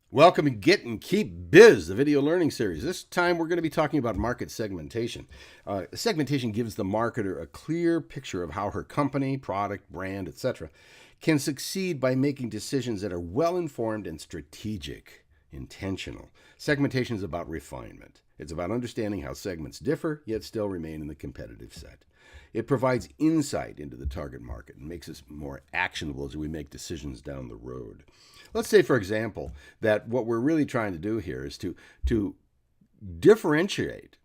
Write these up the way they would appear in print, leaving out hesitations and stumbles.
Welcome to Get and Keep Biz, the video learning series. This time we're going to be talking about market segmentation. Segmentation gives the marketer a clear picture of how her company, product, brand, etc. can succeed by making decisions that are well informed and strategic, intentional. Segmentation is about refinement. It's about understanding how segments differ, yet still remain in the competitive set. It provides insight into the target market and makes us more actionable as we make decisions down the road. Let's say, for example, that what we're really trying to do here is to differentiate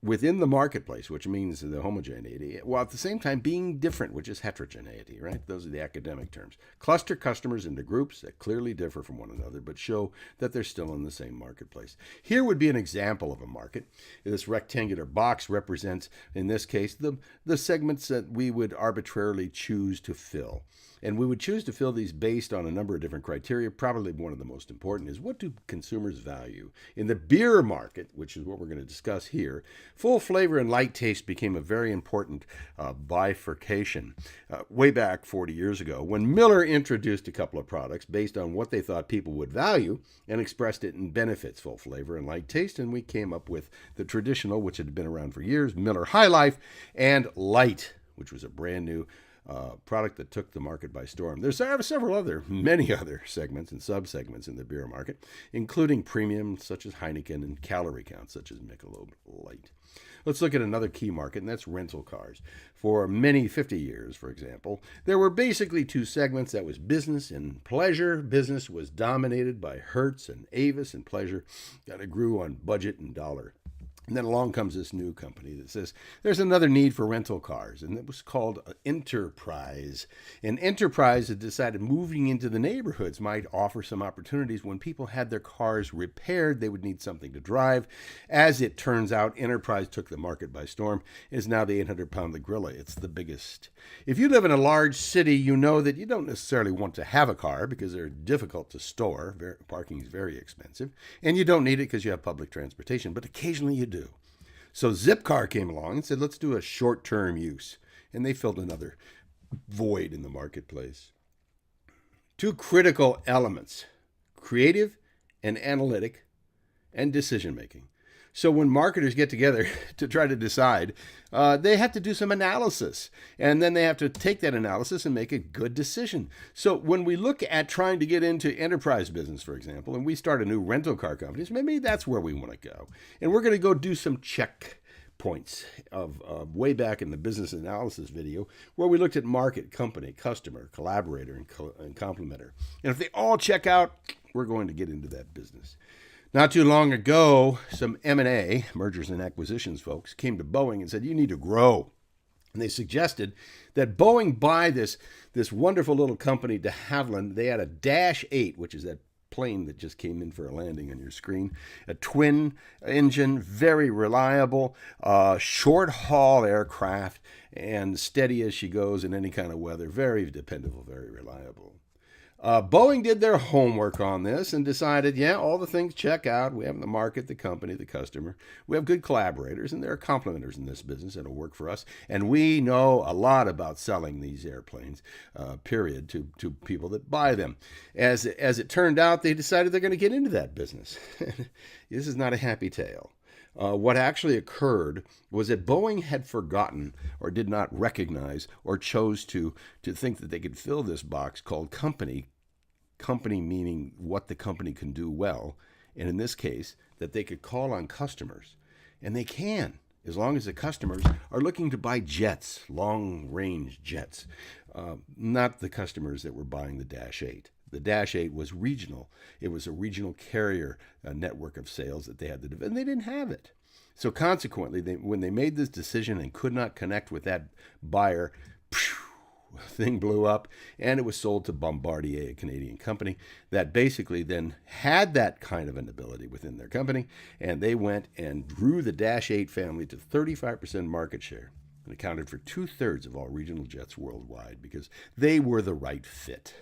within the marketplace, which means the homogeneity, while at the same time being different, which is heterogeneity, right? Those are the academic terms. Cluster customers into groups that clearly differ from one another, but show that they're still in the same marketplace. Here would be an example of a market. This rectangular box represents, in this case, the segments that we would arbitrarily choose to fill. And we would choose to fill these based on a number of different criteria. Probably one of the most important is, what do consumers value? In the beer market, which is what we're going to discuss here, full flavor and light taste became a very important bifurcation way back 40 years ago when Miller introduced a couple of products based on what they thought people would value and expressed it in benefits, full flavor and light taste. And we came up with the traditional, which had been around for years, Miller High Life, and Light, which was a brand new product that took the market by storm. There's many other segments and subsegments in the beer market, including premium such as Heineken and calorie counts such as Michelob Light. Let's look at another key market, and that's rental cars. For many 50 years, for example, there were basically two segments. That was business and pleasure. Business was dominated by Hertz and Avis, and pleasure kind of grew on budget and dollar. And then along comes this new company that says there's another need for rental cars, and it was called Enterprise. And Enterprise had decided moving into the neighborhoods might offer some opportunities. When people had their cars repaired, they would need something to drive. As it turns out, Enterprise took the market by storm. It is now the 800-pound gorilla. It's the biggest. If you live in a large city, you know that you don't necessarily want to have a car because they're difficult to store. Parking is very expensive. And you don't need it because you have public transportation, but occasionally you do. So Zipcar came along and said, let's do a short-term use. And they filled another void in the marketplace. Two critical elements, creative and analytic and decision-making. So when marketers get together to try to decide, they have to do some analysis. And then they have to take that analysis and make a good decision. So when we look at trying to get into enterprise business, for example, and we start a new rental car company, maybe that's where we want to go. And we're going to go do some check points of way back in the business analysis video where we looked at market, company, customer, collaborator, and complementer. And if they all check out, we're going to get into that business. Not too long ago, some M&A, mergers and acquisitions folks, came to Boeing and said, you need to grow. And they suggested that Boeing buy this wonderful little company de Havilland. They had a Dash 8, which is that plane that just came in for a landing on your screen. A twin engine, very reliable, short-haul aircraft, and steady as she goes in any kind of weather. Very dependable, very reliable. Boeing did their homework on this and decided, yeah, all the things check out. We have the market, the company, the customer. We have good collaborators, and there are complementers in this business that'll work for us. And we know a lot about selling these airplanes, period, to people that buy them. As it turned out, they decided they're going to get into that business. This is not a happy tale. What actually occurred was that Boeing had forgotten or did not recognize or chose to think that they could fill this box called company meaning what the company can do well, and in this case, that they could call on customers. And they can, as long as the customers are looking to buy jets, long-range jets, not the customers that were buying the Dash 8. The Dash 8 was regional. It was a regional carrier network of sales that they had to develop, and they didn't have it. So consequently, when they made this decision and could not connect with that buyer, thing blew up, and it was sold to Bombardier, a Canadian company that basically then had that kind of an ability within their company, and they went and grew the Dash 8 family to 35% market share and accounted for 2/3 of all regional jets worldwide because they were the right fit.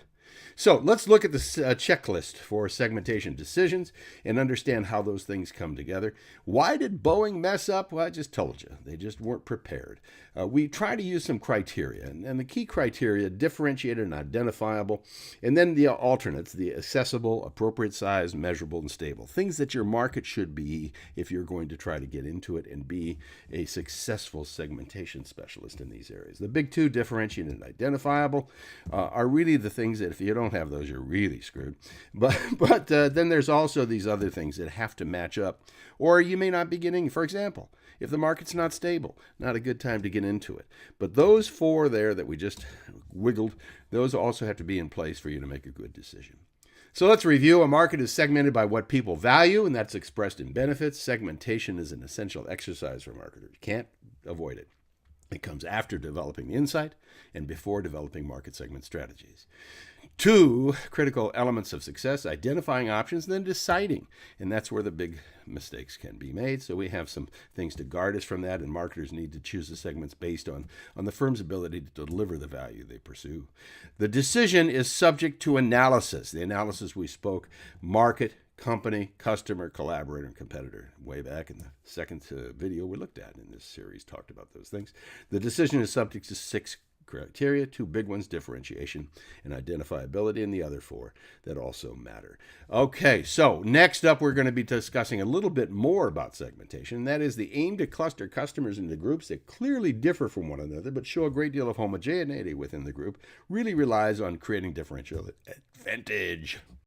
So let's look at the checklist for segmentation decisions and understand how those things come together. Why did Boeing mess up? Well, I just told you. They just weren't prepared. We try to use some criteria, and the key criteria, differentiated and identifiable, and then the alternates, the accessible, appropriate size, measurable, and stable. Things that your market should be if you're going to try to get into it and be a successful segmentation specialist in these areas. The big two, differentiated and identifiable, are really the things that if you don't have those, you're really screwed. But then there's also these other things that have to match up, or you may not be getting. For example, if the market's not stable, not a good time to get into it. But those four there that we just wiggled, those also have to be in place for you to make a good decision. So let's review. A market is segmented by what people value, and that's expressed in benefits. Segmentation is an essential exercise for marketers. You can't avoid it. It comes after developing the insight and before developing market segment strategies. Two critical elements of success: identifying options and then deciding. And that's where the big mistakes can be made. So we have some things to guard us from that, and marketers need to choose the segments based on the firm's ability to deliver the value they pursue. The decision is subject to analysis. The analysis we spoke: market, company, customer, collaborator, and competitor. Way back in the second video we looked at in this series, talked about those things. The decision is subject to 6 criteria, 2 big ones: differentiation and identifiability, and the other 4 that also matter. Okay, so next up we're going to be discussing a little bit more about segmentation, and that is the aim to cluster customers into groups that clearly differ from one another but show a great deal of homogeneity within the group. Really relies on creating differential advantage.